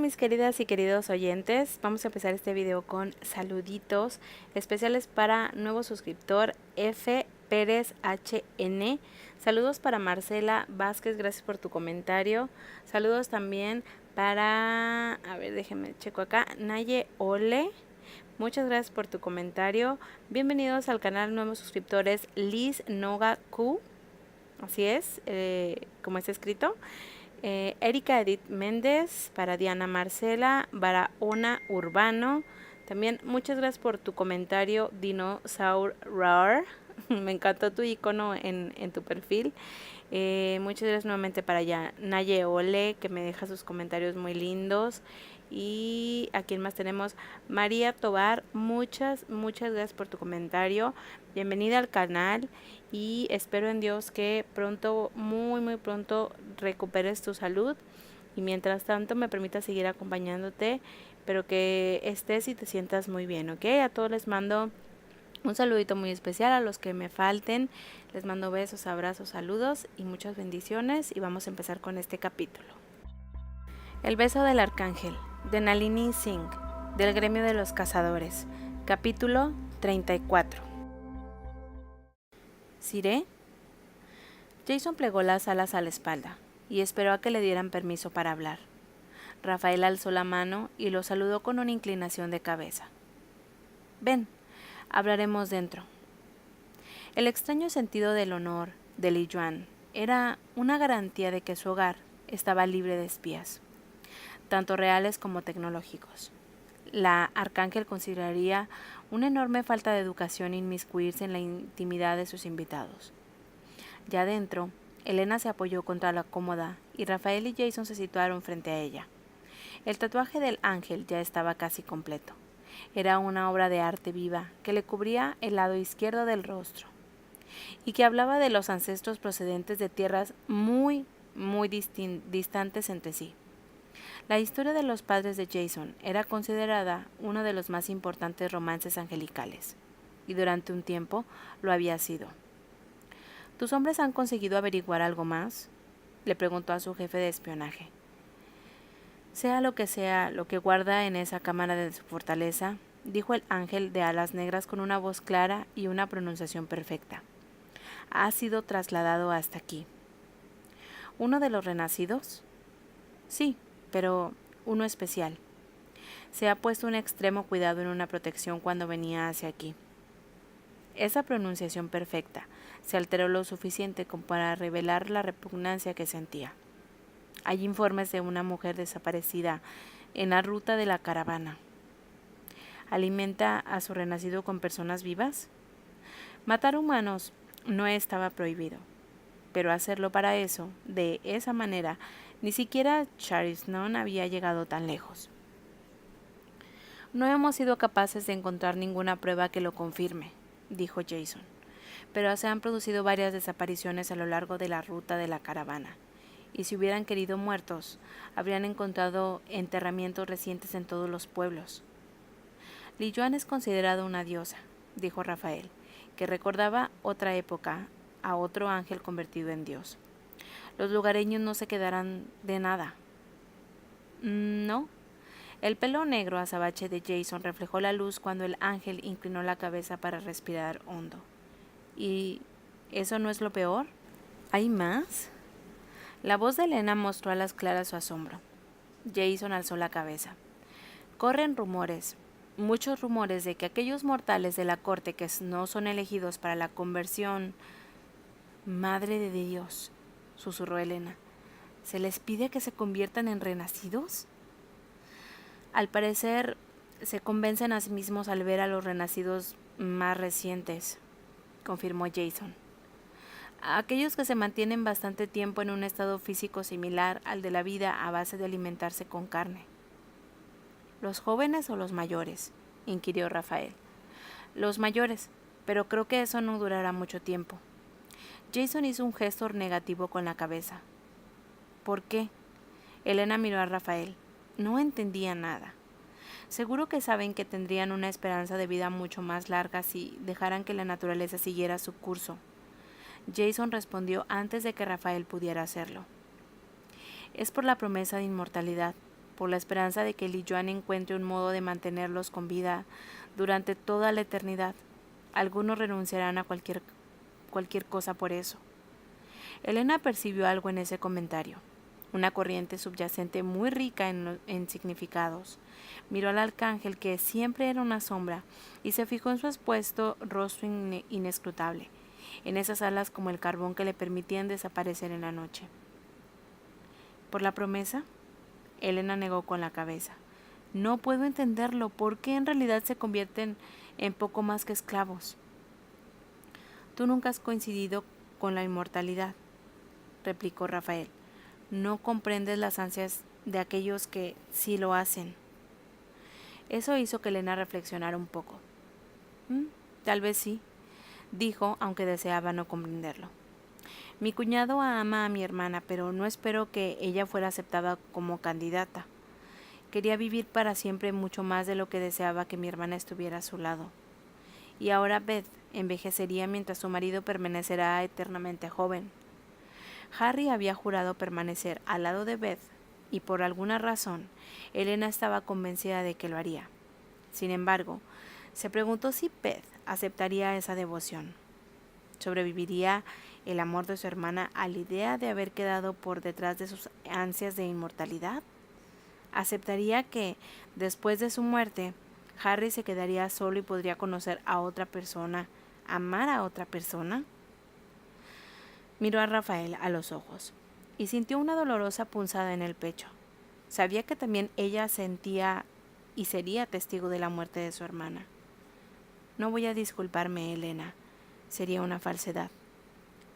Mis queridas y queridos oyentes, vamos a empezar este video con saluditos especiales para nuevo suscriptor F. Pérez HN. Saludos para Marcela Vázquez, gracias por tu comentario. Saludos también para, a ver, déjenme checo acá, Naye Ole. Muchas gracias por tu comentario. Bienvenidos al canal nuevos suscriptores Liz Noga Q. Así es, como está escrito. Erika Edith Méndez, para Diana Marcela, Barahona Urbano. También muchas gracias por tu comentario, Dinosaur Rar. Me encantó tu icono en tu perfil. Muchas gracias nuevamente para Naye Ole, que me deja sus comentarios muy lindos. Y a quien más tenemos, María Tobar, muchas gracias por tu comentario. Bienvenida al canal y espero en Dios que pronto, muy pronto recuperes tu salud. Y mientras tanto me permita seguir acompañándote, pero que estés y te sientas muy bien, ¿ok? A todos les mando un saludito muy especial, a los que me falten les mando besos, abrazos, saludos y muchas bendiciones, y vamos a empezar con este capítulo. El beso del arcángel, de Nalini Singh, del gremio de los cazadores, capítulo 34. ¿Siré? Jason plegó las alas a la espalda y esperó a que le dieran permiso para hablar. Rafael alzó la mano y lo saludó con una inclinación de cabeza. Ven, hablaremos dentro. El extraño sentido del honor de Li Yuan era una garantía de que su hogar estaba libre de espías, tanto reales como tecnológicos. La arcángel consideraría una enorme falta de educación inmiscuirse en la intimidad de sus invitados. Ya dentro, Elena se apoyó contra la cómoda y Rafael y Jason se situaron frente a ella. El tatuaje del ángel ya estaba casi completo. Era una obra de arte viva que le cubría el lado izquierdo del rostro y que hablaba de los ancestros procedentes de tierras muy distantes entre sí. La historia de los padres de Jason era considerada uno de los más importantes romances angelicales, y durante un tiempo lo había sido. ¿Tus hombres han conseguido averiguar algo más?, le preguntó a su jefe de espionaje. Sea lo que guarda en esa cámara de su fortaleza, dijo el ángel de alas negras con una voz clara y una pronunciación perfecta. Ha sido trasladado hasta aquí. ¿Uno de los renacidos? Sí, pero uno especial. Se ha puesto un extremo cuidado en una protección cuando venía hacia aquí. Esa pronunciación perfecta se alteró lo suficiente como para revelar la repugnancia que sentía. Hay informes de una mujer desaparecida en la ruta de la caravana. ¿Alimenta a su renacido con personas vivas? Matar humanos no estaba prohibido, pero hacerlo para eso, de esa manera, ni siquiera Charisnon había llegado tan lejos. No hemos sido capaces de encontrar ninguna prueba que lo confirme, dijo Jason, pero se han producido varias desapariciones a lo largo de la ruta de la caravana, y si hubieran querido muertos, habrían encontrado enterramientos recientes en todos los pueblos. Li Yuan es considerada una diosa, dijo Rafael, que recordaba otra época, a otro ángel convertido en dios. Los lugareños no se quedarán de nada. No. El pelo negro azabache de Jason reflejó la luz cuando el ángel inclinó la cabeza para respirar hondo. ¿Y eso no es lo peor? ¿Hay más? La voz de Elena mostró a las claras su asombro. Jason alzó la cabeza. Corren rumores, muchos rumores, de que aquellos mortales de la corte que no son elegidos para la conversión... Madre de Dios, susurró Elena. ¿Se les pide que se conviertan en renacidos? Al parecer, se convencen a sí mismos al ver a los renacidos más recientes, confirmó Jason. Aquellos que se mantienen bastante tiempo en un estado físico similar al de la vida a base de alimentarse con carne. ¿Los jóvenes o los mayores?, inquirió Rafael. Los mayores, pero creo que eso no durará mucho tiempo. Jason hizo un gesto negativo con la cabeza. ¿Por qué? Elena miró a Rafael. No entendía nada. Seguro que saben que tendrían una esperanza de vida mucho más larga si dejaran que la naturaleza siguiera su curso. Jason respondió antes de que Rafael pudiera hacerlo. Es por la promesa de inmortalidad, por la esperanza de que Li Yuan encuentre un modo de mantenerlos con vida durante toda la eternidad. Algunos renunciarán a cualquier cosa por eso. Elena percibió algo en ese comentario, una corriente subyacente muy rica en significados. Miró al arcángel, que siempre era una sombra, y se fijó en su expuesto rostro inescrutable, en esas alas como el carbón que le permitían desaparecer en la noche. ¿Por la promesa? Elena negó con la cabeza. No puedo entenderlo. ¿Por qué en realidad se convierten en poco más que esclavos? Tú nunca has coincidido con la inmortalidad, replicó Rafael. No comprendes las ansias de aquellos que sí lo hacen. Eso hizo que Elena reflexionara un poco. Tal vez sí, dijo, aunque deseaba no comprenderlo. Mi cuñado ama a mi hermana, pero no espero que ella fuera aceptada como candidata. Quería vivir para siempre mucho más de lo que deseaba que mi hermana estuviera a su lado. Y ahora Beth envejecería mientras su marido permanecerá eternamente joven. Harry había jurado permanecer al lado de Beth, y por alguna razón Elena estaba convencida de que lo haría. Sin embargo, se preguntó si Beth aceptaría esa devoción. ¿Sobreviviría el amor de su hermana a la idea de haber quedado por detrás de sus ansias de inmortalidad? ¿Aceptaría que, después de su muerte, Harry se quedaría solo y podría conocer a otra persona, amar a otra persona? Miró a Rafael a los ojos y sintió una dolorosa punzada en el pecho. Sabía que también ella sentía y sería testigo de la muerte de su hermana. No voy a disculparme, Elena. Sería una falsedad.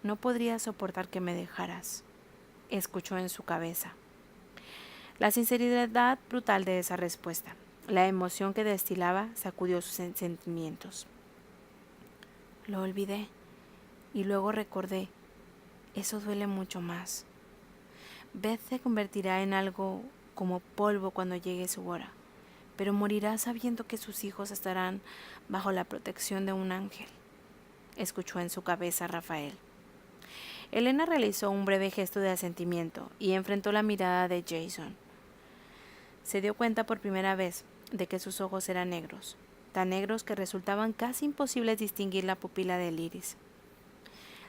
No podría soportar que me dejaras, escuchó en su cabeza. La sinceridad brutal de esa respuesta, la emoción que destilaba, sacudió sus sentimientos. Lo olvidé y luego recordé. Eso duele mucho más. Beth se convertirá en algo como polvo cuando llegue su hora, pero morirá sabiendo que sus hijos estarán bajo la protección de un ángel, escuchó en su cabeza Rafael. Elena realizó un breve gesto de asentimiento y enfrentó la mirada de Jason. Se dio cuenta por primera vez de que sus ojos eran negros, tan negros que resultaban casi imposibles distinguir la pupila del iris.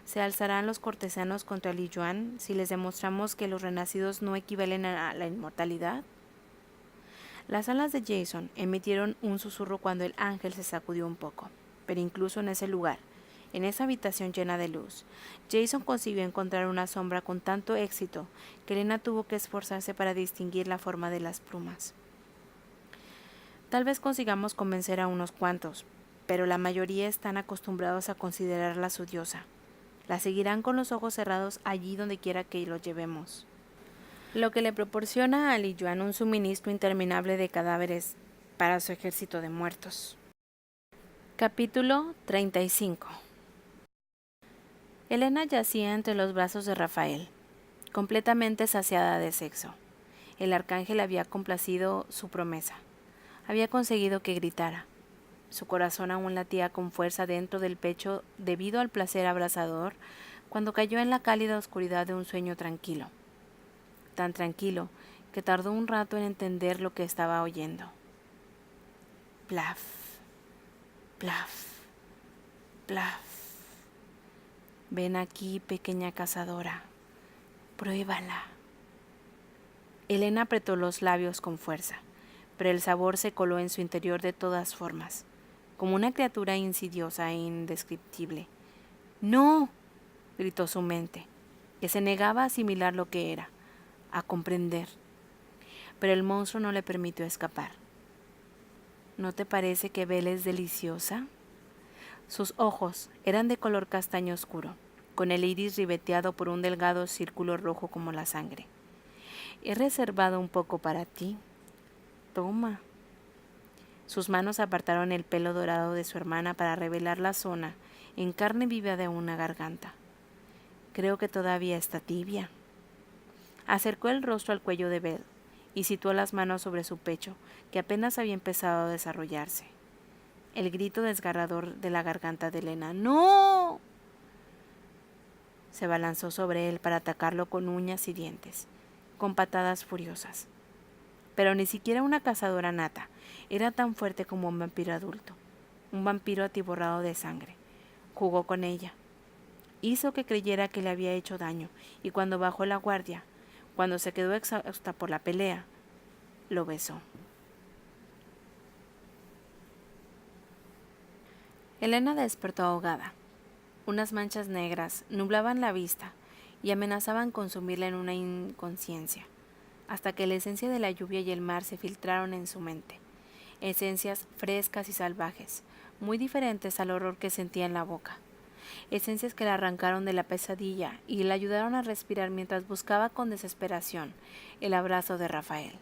¿Se alzarán los cortesanos contra Li Yuan si les demostramos que los renacidos no equivalen a la inmortalidad? Las alas de Jason emitieron un susurro cuando el ángel se sacudió un poco, pero incluso en ese lugar, en esa habitación llena de luz, Jason consiguió encontrar una sombra con tanto éxito que Elena tuvo que esforzarse para distinguir la forma de las plumas. Tal vez consigamos convencer a unos cuantos, pero la mayoría están acostumbrados a considerarla su diosa. La seguirán con los ojos cerrados allí donde quiera que los llevemos, lo que le proporciona a Li Yuan un suministro interminable de cadáveres para su ejército de muertos. Capítulo 35. Elena yacía entre los brazos de Rafael, completamente saciada de sexo. El arcángel había complacido su promesa. Había conseguido que gritara. Su corazón aún latía con fuerza dentro del pecho debido al placer abrasador cuando cayó en la cálida oscuridad de un sueño tranquilo. Tan tranquilo que tardó un rato en entender lo que estaba oyendo. Plaf, plaf, plaf. Ven aquí, pequeña cazadora. Pruébala. Elena apretó los labios con fuerza, pero el sabor se coló en su interior de todas formas, como una criatura insidiosa e indescriptible. ¡No!, gritó su mente, que se negaba a asimilar lo que era, a comprender. Pero el monstruo no le permitió escapar. ¿No te parece que Belle es deliciosa? Sus ojos eran de color castaño oscuro, con el iris ribeteado por un delgado círculo rojo como la sangre. He reservado un poco para ti. Toma. Sus manos apartaron el pelo dorado de su hermana para revelar la zona en carne viva de una garganta. Creo que todavía está tibia. Acercó el rostro al cuello de Belle y situó las manos sobre su pecho, que apenas había empezado a desarrollarse. El grito desgarrador de la garganta de Elena, ¡no!, se abalanzó sobre él para atacarlo con uñas y dientes, con patadas furiosas. pero ni siquiera una cazadora nata. Era tan fuerte como un vampiro adulto, un vampiro atiborrado de sangre. Jugó con ella. Hizo que creyera que le había hecho daño, y cuando bajó la guardia, cuando se quedó exhausta por la pelea, lo besó. Elena despertó ahogada. Unas manchas negras nublaban la vista y amenazaban consumirla en una inconsciencia, hasta que la esencia de la lluvia y el mar se filtraron en su mente. Esencias frescas y salvajes, muy diferentes al horror que sentía en la boca. Esencias que la arrancaron de la pesadilla y la ayudaron a respirar mientras buscaba con desesperación el abrazo de Rafael.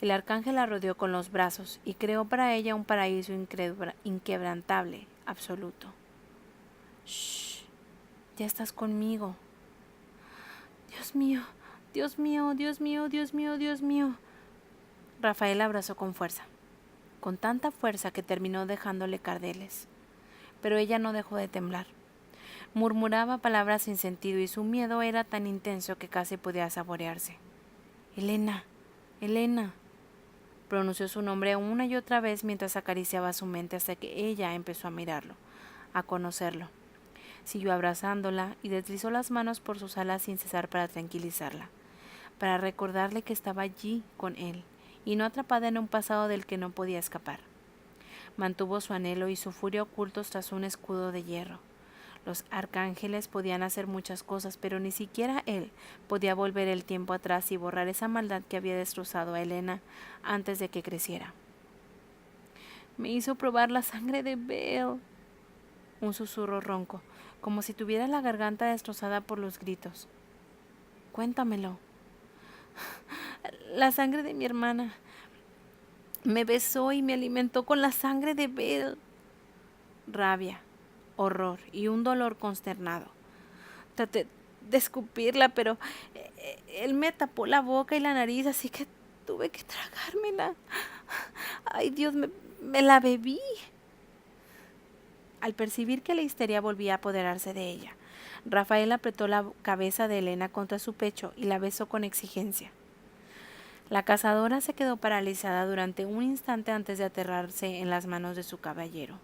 El arcángel la rodeó con los brazos y creó para ella un paraíso inquebrantable, absoluto. Shh, ya estás conmigo. Dios mío, Dios mío, Dios mío, Dios mío, Dios mío. Rafael la abrazó con fuerza, con tanta fuerza que terminó dejándole cardeles. Pero ella no dejó de temblar. Murmuraba palabras sin sentido y su miedo era tan intenso que casi podía saborearse. Elena, Elena. Pronunció su nombre una y otra vez mientras acariciaba su mente hasta que ella empezó a mirarlo, a conocerlo. Siguió abrazándola y deslizó las manos por sus alas sin cesar para tranquilizarla, para recordarle que estaba allí con él y no atrapada en un pasado del que no podía escapar. Mantuvo su anhelo y su furia ocultos tras un escudo de hierro. Los arcángeles podían hacer muchas cosas, pero ni siquiera él podía volver el tiempo atrás y borrar esa maldad que había destrozado a Elena antes de que creciera. Me hizo probar la sangre de Belle. Un susurro ronco, como si tuviera la garganta destrozada por los gritos. Cuéntamelo. La sangre de mi hermana. Me besó y me alimentó con la sangre de Belle. Rabia, horror y un dolor consternado. Traté de escupirla, pero él me tapó la boca y la nariz, así que tuve que tragármela. Ay, Dios, me la bebí. Al percibir que la histeria volvía a apoderarse de ella, Rafael apretó la cabeza de Elena contra su pecho y la besó con exigencia. La cazadora se quedó paralizada durante un instante antes de aterrarse en las manos de su caballero.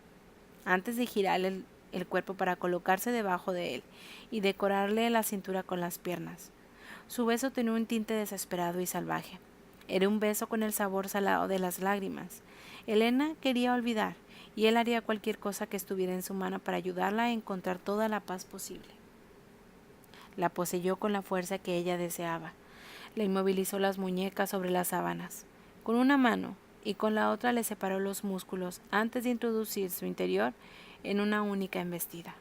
Antes de girarle el cuerpo para colocarse debajo de él y decorarle la cintura con las piernas. Su beso tenía un tinte desesperado y salvaje. Era un beso con el sabor salado de las lágrimas. Elena quería olvidar, y él haría cualquier cosa que estuviera en su mano para ayudarla a encontrar toda la paz posible. La poseyó con la fuerza que ella deseaba. Le inmovilizó las muñecas sobre las sábanas. Con una mano y con la otra le separó los músculos antes de introducir su interior en una única embestida.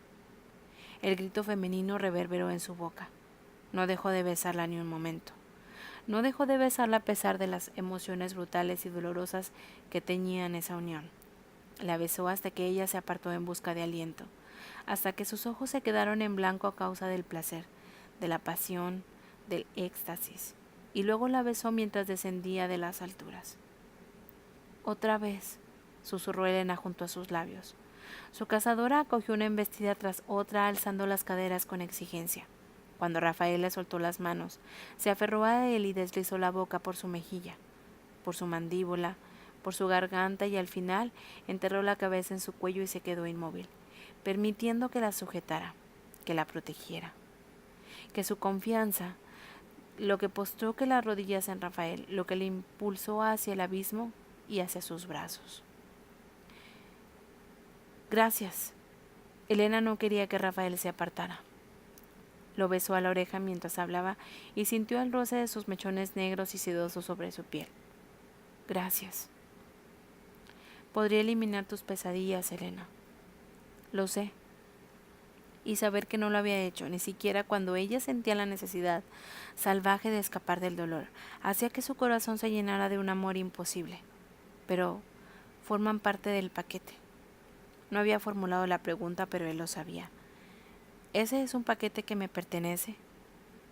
El grito femenino reverberó en su boca. No dejó de besarla ni un momento. No dejó de besarla a pesar de las emociones brutales y dolorosas que teñían esa unión. La besó hasta que ella se apartó en busca de aliento, hasta que sus ojos se quedaron en blanco a causa del placer, de la pasión, del éxtasis, y luego la besó mientras descendía de las alturas. Otra vez, susurró Elena junto a sus labios. Su cazadora acogió una embestida tras otra, alzando las caderas con exigencia. Cuando Rafael le soltó las manos, se aferró a él y deslizó la boca por su mejilla, por su mandíbula, por su garganta y al final enterró la cabeza en su cuello y se quedó inmóvil, permitiendo que la sujetara, que la protegiera, que su confianza, lo que postró que las rodillas en Rafael, lo que le impulsó hacia el abismo y hacia sus brazos. Gracias. Elena no quería que Rafael se apartara. Lo besó a la oreja mientras hablaba y sintió el roce de sus mechones negros y sedosos sobre su piel. Gracias. Podría eliminar tus pesadillas, Elena. Lo sé. Y saber que no lo había hecho, ni siquiera cuando ella sentía la necesidad salvaje de escapar del dolor, hacía que su corazón se llenara de un amor imposible. Pero forman parte del paquete. No había formulado la pregunta, pero él lo sabía. Ese es un paquete que me pertenece.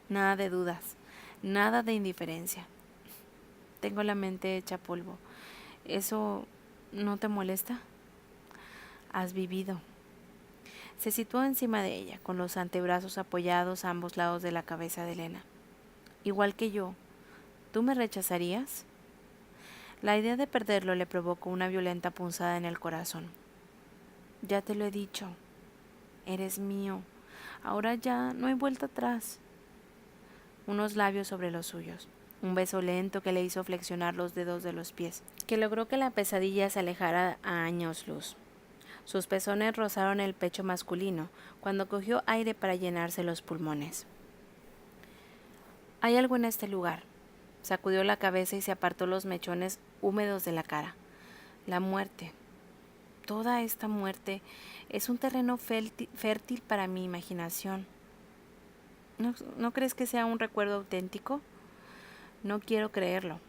Nada de dudas, nada de indiferencia. Tengo la mente hecha polvo. ¿Eso no te molesta? Has vivido. Se situó encima de ella, con los antebrazos apoyados a ambos lados de la cabeza de Elena. Igual que yo, ¿tú me rechazarías? La idea de perderlo le provocó una violenta punzada en el corazón. Ya te lo he dicho, eres mío, ahora ya no hay vuelta atrás. Unos labios sobre los suyos, un beso lento que le hizo flexionar los dedos de los pies, que logró que la pesadilla se alejara a años luz. Sus pezones rozaron el pecho masculino cuando cogió aire para llenarse los pulmones. Hay algo en este lugar. Sacudió la cabeza y se apartó los mechones húmedos de la cara. La muerte. Toda esta muerte es un terreno fértil para mi imaginación. ¿No crees que sea un recuerdo auténtico? No quiero creerlo.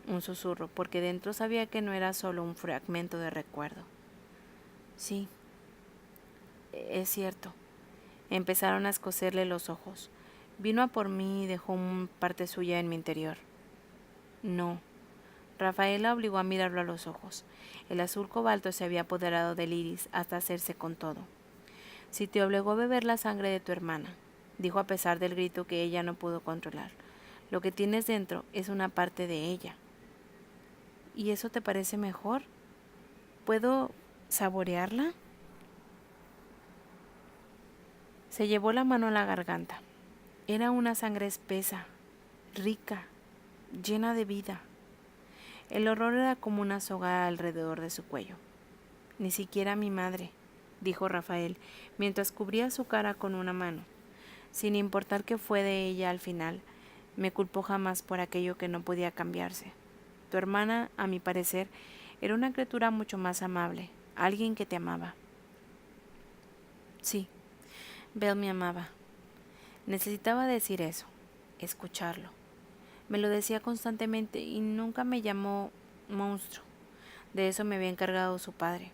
Un susurro, porque dentro sabía que no era solo un fragmento de recuerdo. Sí, es cierto. Empezaron a escocerle los ojos. Vino a por mí y dejó parte suya en mi interior. No. Rafaela obligó a mirarlo a los ojos. El azul cobalto se había apoderado del iris hasta hacerse con todo. Si te obligó a beber la sangre de tu hermana, dijo a pesar del grito que ella no pudo controlar. Lo que tienes dentro es una parte de ella. ¿Y eso te parece mejor? ¿Puedo saborearla? Se llevó la mano a la garganta. Era una sangre espesa, rica, llena de vida. El horror era como una soga alrededor de su cuello. Ni siquiera mi madre, dijo Rafael, mientras cubría su cara con una mano. Sin importar qué fue de ella al final, me culpó jamás por aquello que no podía cambiarse. Tu hermana, a mi parecer, era una criatura mucho más amable, alguien que te amaba. Sí, Belle me amaba. Necesitaba decir eso, escucharlo. Me lo decía constantemente y nunca me llamó monstruo. De eso me había encargado su padre.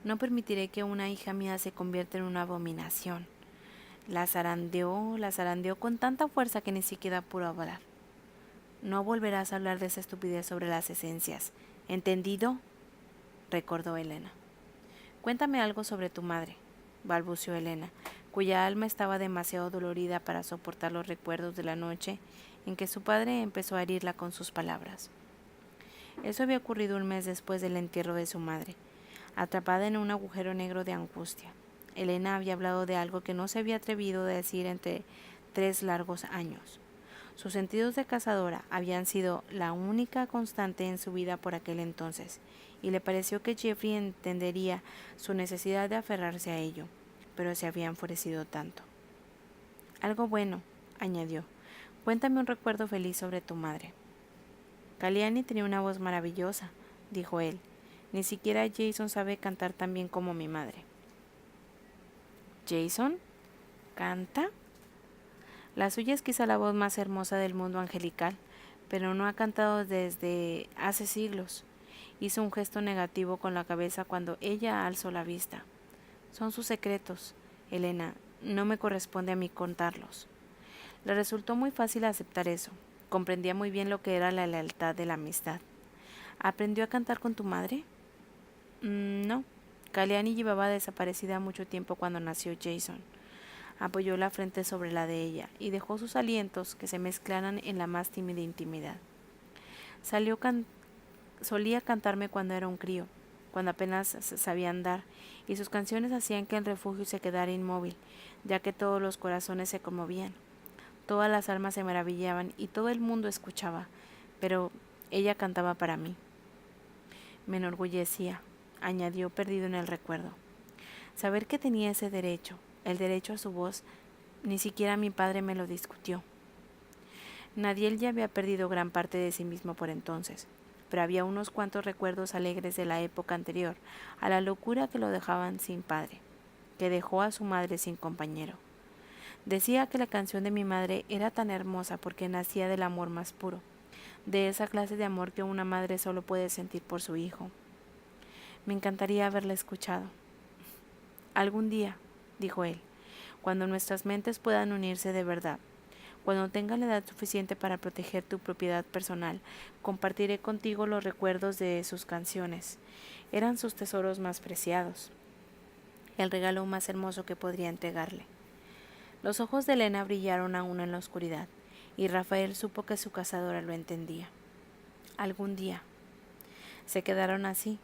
No permitiré que una hija mía se convierta en una abominación. La zarandeó con tanta fuerza que ni siquiera pudo hablar. No volverás a hablar de esa estupidez sobre las esencias. ¿Entendido? Recordó Elena. Cuéntame algo sobre tu madre, balbuceó Elena, cuya alma estaba demasiado dolorida para soportar los recuerdos de la noche en que su padre empezó a herirla con sus palabras. Eso había ocurrido un mes después del entierro de su madre, atrapada en un agujero negro de angustia. Elena había hablado de algo que no se había atrevido a decir entre 3 largos años. Sus sentidos de cazadora habían sido la única constante en su vida por aquel entonces, y le pareció que Jeffrey entendería su necesidad de aferrarse a ello, pero se había enfurecido tanto. Algo bueno, añadió. Cuéntame un recuerdo feliz sobre tu madre. Kalyani tenía una voz maravillosa, dijo él. Ni siquiera Jason sabe cantar tan bien como mi madre. ¿Jason? ¿Canta? La suya es quizá la voz más hermosa del mundo angelical, pero no ha cantado desde hace siglos. Hizo un gesto negativo con la cabeza cuando ella alzó la vista. Son sus secretos, Elena, no me corresponde a mí contarlos. Le resultó muy fácil aceptar eso. Comprendía muy bien lo que era la lealtad de la amistad. ¿Aprendió a cantar con tu madre? No. Kalyani llevaba desaparecida mucho tiempo cuando nació Jason. Apoyó la frente sobre la de ella y dejó sus alientos que se mezclaran en la más tímida intimidad. Solía cantarme cuando era un crío, cuando apenas sabía andar, y sus canciones hacían que el refugio se quedara inmóvil, ya que todos los corazones se conmovían. Todas las almas se maravillaban y todo el mundo escuchaba, pero ella cantaba para mí. Me enorgullecía, añadió perdido en el recuerdo. Saber que tenía ese derecho, el derecho a su voz, ni siquiera mi padre me lo discutió. Nadiel ya había perdido gran parte de sí mismo por entonces, pero había unos cuantos recuerdos alegres de la época anterior a la locura que lo dejaban sin padre, que dejó a su madre sin compañero. Decía que la canción de mi madre era tan hermosa porque nacía del amor más puro, de esa clase de amor que una madre solo puede sentir por su hijo. Me encantaría haberla escuchado. Algún día, dijo él, cuando nuestras mentes puedan unirse de verdad, cuando tenga la edad suficiente para proteger tu propiedad personal, compartiré contigo los recuerdos de sus canciones. Eran sus tesoros más preciados, el regalo más hermoso que podría entregarle. Los ojos de Elena brillaron aún en la oscuridad, y Rafael supo que su cazadora lo entendía. Algún día. Se quedaron así,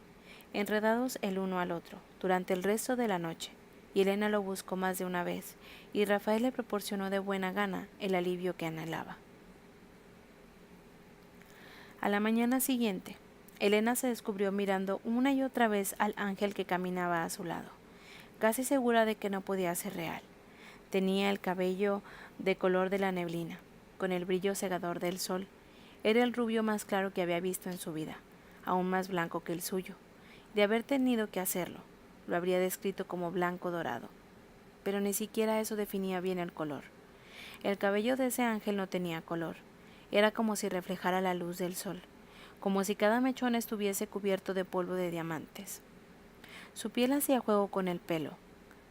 enredados el uno al otro, durante el resto de la noche, y Elena lo buscó más de una vez, y Rafael le proporcionó de buena gana el alivio que anhelaba. A la mañana siguiente, Elena se descubrió mirando una y otra vez al ángel que caminaba a su lado, casi segura de que no podía ser real. Tenía el cabello de color de la neblina, con el brillo cegador del sol. Era el rubio más claro que había visto en su vida, aún más blanco que el suyo. De haber tenido que hacerlo, lo habría descrito como blanco dorado. Pero ni siquiera eso definía bien el color. El cabello de ese ángel no tenía color. Era como si reflejara la luz del sol, como si cada mechón estuviese cubierto de polvo de diamantes. Su piel hacía juego con el pelo,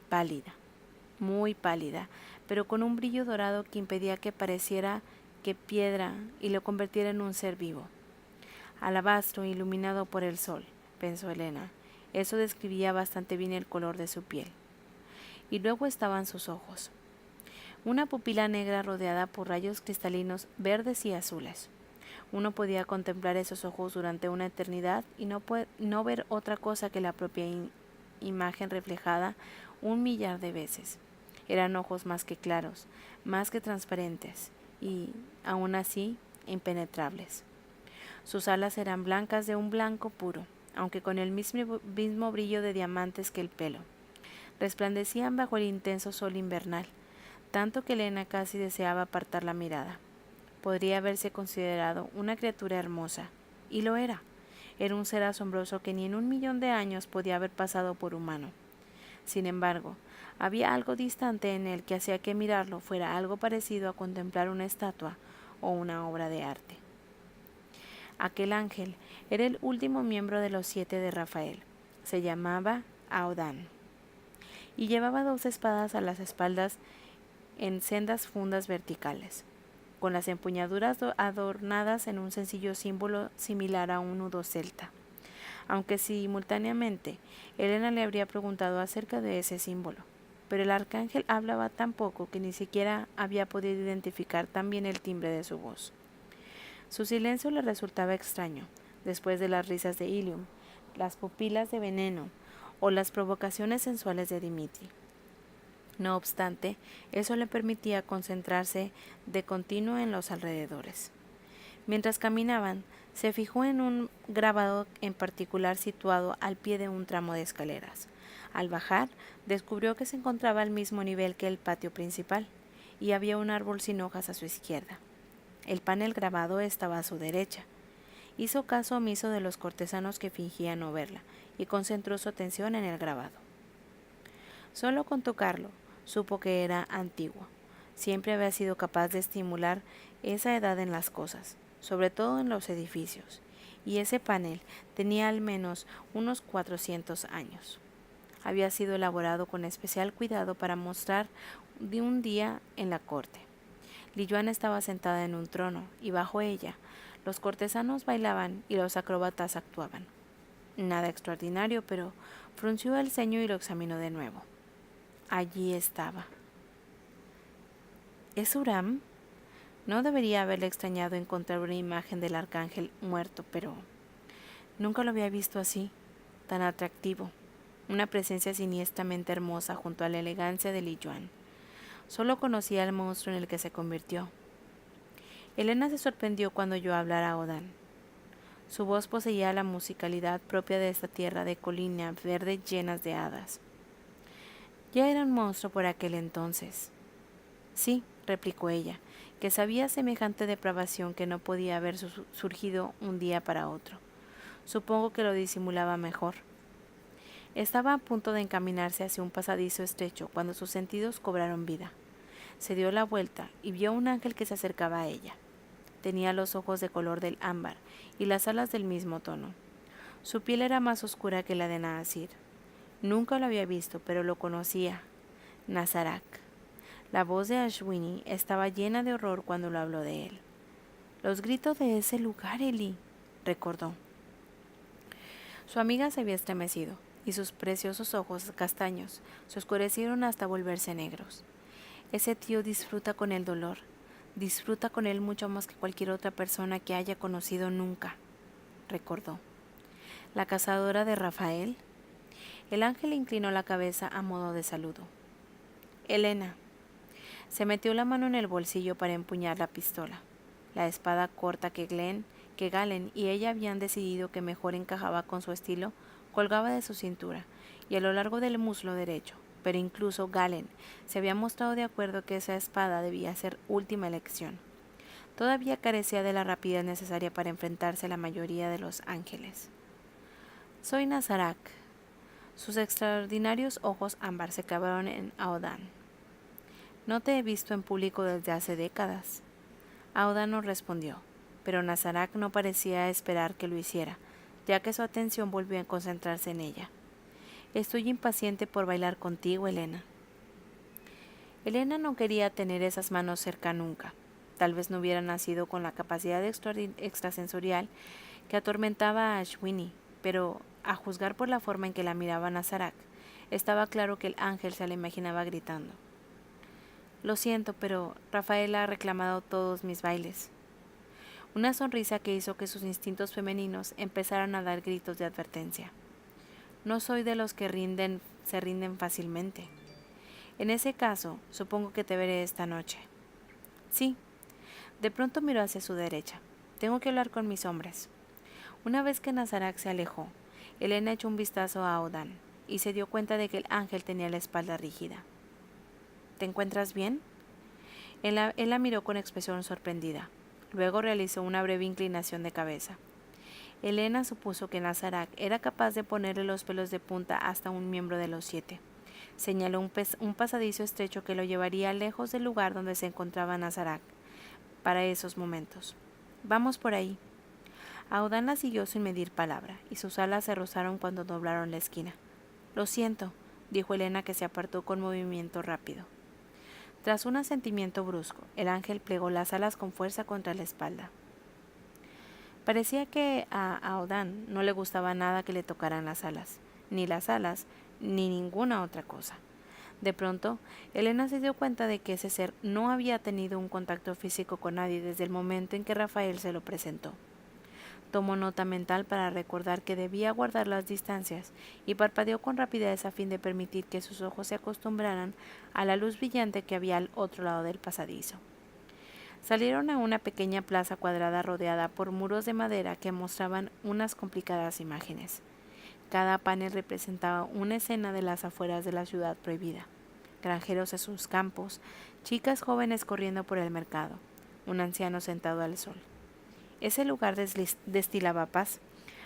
pálida, muy pálida, pero con un brillo dorado que impedía que pareciera que piedra y lo convirtiera en un ser vivo. Alabastro iluminado por el sol, pensó Elena. Eso describía bastante bien el color de su piel. Y luego estaban sus ojos. Una pupila negra rodeada por rayos cristalinos verdes y azules. Uno podía contemplar esos ojos durante una eternidad y no ver otra cosa que la propia imagen reflejada 1.000.000 de veces. Eran ojos más que claros, más que transparentes y, aún así, impenetrables. Sus alas eran blancas de un blanco puro, aunque con el mismo brillo de diamantes que el pelo. Resplandecían bajo el intenso sol invernal, tanto que Elena casi deseaba apartar la mirada. Podría haberse considerado una criatura hermosa, y lo era. Era un ser asombroso que ni en 1.000.000 de años podía haber pasado por humano. Sin embargo, había algo distante en él que hacía que mirarlo fuera algo parecido a contemplar una estatua o una obra de arte. Aquel ángel era el último miembro de los 7 de Rafael. Se llamaba Aodán, y llevaba 2 espadas a las espaldas en sendas fundas verticales, con las empuñaduras adornadas en un sencillo símbolo similar a un nudo celta, aunque simultáneamente Elena le habría preguntado acerca de ese símbolo, pero el arcángel hablaba tan poco que ni siquiera había podido identificar tan bien el timbre de su voz. Su silencio le resultaba extraño, después de las risas de Ilium, las pupilas de veneno o las provocaciones sensuales de Dimitri. No obstante, eso le permitía concentrarse de continuo en los alrededores. Mientras caminaban, se fijó en un grabado en particular situado al pie de un tramo de escaleras. Al bajar, descubrió que se encontraba al mismo nivel que el patio principal, y había un árbol sin hojas a su izquierda. El panel grabado estaba a su derecha. Hizo caso omiso de los cortesanos que fingían no verla, y concentró su atención en el grabado. Solo con tocarlo, supo que era antiguo. Siempre había sido capaz de estimular esa edad en las cosas, sobre todo en los edificios, y ese panel tenía al menos unos 400 años. Había sido elaborado con especial cuidado para mostrar de un día en la corte. Li Yuan estaba sentada en un trono, y bajo ella, los cortesanos bailaban y los acróbatas actuaban. Nada extraordinario, pero frunció el ceño y lo examinó de nuevo. Allí estaba. ¿Es Uram? No debería haberle extrañado encontrar una imagen del arcángel muerto, pero nunca lo había visto así, tan atractivo, una presencia siniestramente hermosa junto a la elegancia de Li Yuan. Solo conocía al monstruo en el que se convirtió. Elena se sorprendió cuando oyó hablar a Odán. Su voz poseía la musicalidad propia de esta tierra de colina verde llenas de hadas. Ya era un monstruo por aquel entonces. Sí, replicó ella, que sabía semejante depravación que no podía haber surgido un día para otro. Supongo que lo disimulaba mejor. Estaba a punto de encaminarse hacia un pasadizo estrecho cuando sus sentidos cobraron vida. Se dio la vuelta y vio un ángel que se acercaba a ella. Tenía los ojos de color del ámbar y las alas del mismo tono. Su piel era más oscura que la de Naasir. Nunca lo había visto, pero lo conocía. Nazarak. La voz de Ashwini estaba llena de horror cuando lo habló de él. Los gritos de ese lugar, Eli, recordó. Su amiga se había estremecido, y sus preciosos ojos castaños se oscurecieron hasta volverse negros. Ese tío disfruta con el dolor, disfruta con él mucho más que cualquier otra persona que haya conocido nunca, recordó. ¿La cazadora de Rafael? El ángel inclinó la cabeza a modo de saludo. Elena. Se metió la mano en el bolsillo para empuñar la pistola. La espada corta que Galen y ella habían decidido que mejor encajaba con su estilo colgaba de su cintura y a lo largo del muslo derecho, pero incluso Galen se había mostrado de acuerdo que esa espada debía ser última elección. Todavía carecía de la rapidez necesaria para enfrentarse a la mayoría de los ángeles. Soy Nazarak. Sus extraordinarios ojos ámbar se clavaron en Aodan. No te he visto en público desde hace décadas. Aodan no respondió, pero Nazarak no parecía esperar que lo hiciera, ya que su atención volvió a concentrarse en ella. Estoy impaciente por bailar contigo, Elena. Elena no quería tener esas manos cerca nunca. Tal vez no hubiera nacido con la capacidad extrasensorial que atormentaba a Ashwini, pero, a juzgar por la forma en que la miraba Nazarak, estaba claro que el ángel se la imaginaba gritando. Lo siento, pero Rafael ha reclamado todos mis bailes. Una sonrisa que hizo que sus instintos femeninos empezaran a dar gritos de advertencia. No soy de los que se rinden fácilmente. En ese caso, supongo que te veré esta noche. Sí. De pronto miró hacia su derecha. Tengo que hablar con mis hombres. Una vez que Nazarak se alejó, Elena echó un vistazo a Aodan y se dio cuenta de que el ángel tenía la espalda rígida. ¿Te encuentras bien? Él la miró con expresión sorprendida. Luego realizó una breve inclinación de cabeza. Elena supuso que Nazarak era capaz de ponerle los pelos de punta hasta un miembro de los 7. Señaló un pasadizo estrecho que lo llevaría lejos del lugar donde se encontraba Nazarak para esos momentos. Vamos por ahí. Aodan la siguió sin medir palabra, y sus alas se rozaron cuando doblaron la esquina. Lo siento, dijo Elena, que se apartó con movimiento rápido. Tras un asentimiento brusco, el ángel plegó las alas con fuerza contra la espalda. Parecía que a Aodan no le gustaba nada que le tocaran las alas, ni ninguna otra cosa. De pronto, Elena se dio cuenta de que ese ser no había tenido un contacto físico con nadie desde el momento en que Rafael se lo presentó. Tomó nota mental para recordar que debía guardar las distancias y parpadeó con rapidez a fin de permitir que sus ojos se acostumbraran a la luz brillante que había al otro lado del pasadizo. Salieron a una pequeña plaza cuadrada rodeada por muros de madera que mostraban unas complicadas imágenes. Cada panel representaba una escena de las afueras de la ciudad prohibida. Granjeros en sus campos, chicas jóvenes corriendo por el mercado, un anciano sentado al sol. Ese lugar destilaba paz.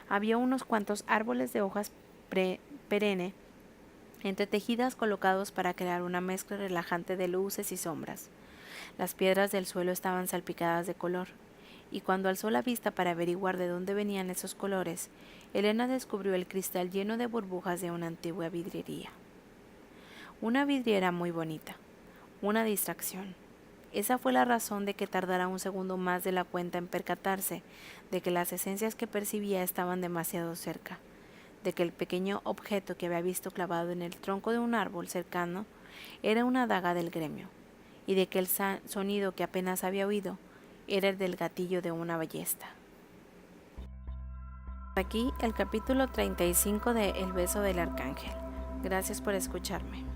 Había unos cuantos árboles de hojas perenne, entretejidas, colocados para crear una mezcla relajante de luces y sombras. Las piedras del suelo estaban salpicadas de color, y cuando alzó la vista para averiguar de dónde venían esos colores, Elena descubrió el cristal lleno de burbujas de una antigua vidriería. Una vidriera muy bonita, una distracción. Esa fue la razón de que tardara un segundo más de la cuenta en percatarse de que las esencias que percibía estaban demasiado cerca, de que el pequeño objeto que había visto clavado en el tronco de un árbol cercano era una daga del gremio, y de que el sonido que apenas había oído era el del gatillo de una ballesta. Aquí el capítulo 35 de El beso del arcángel. Gracias por escucharme.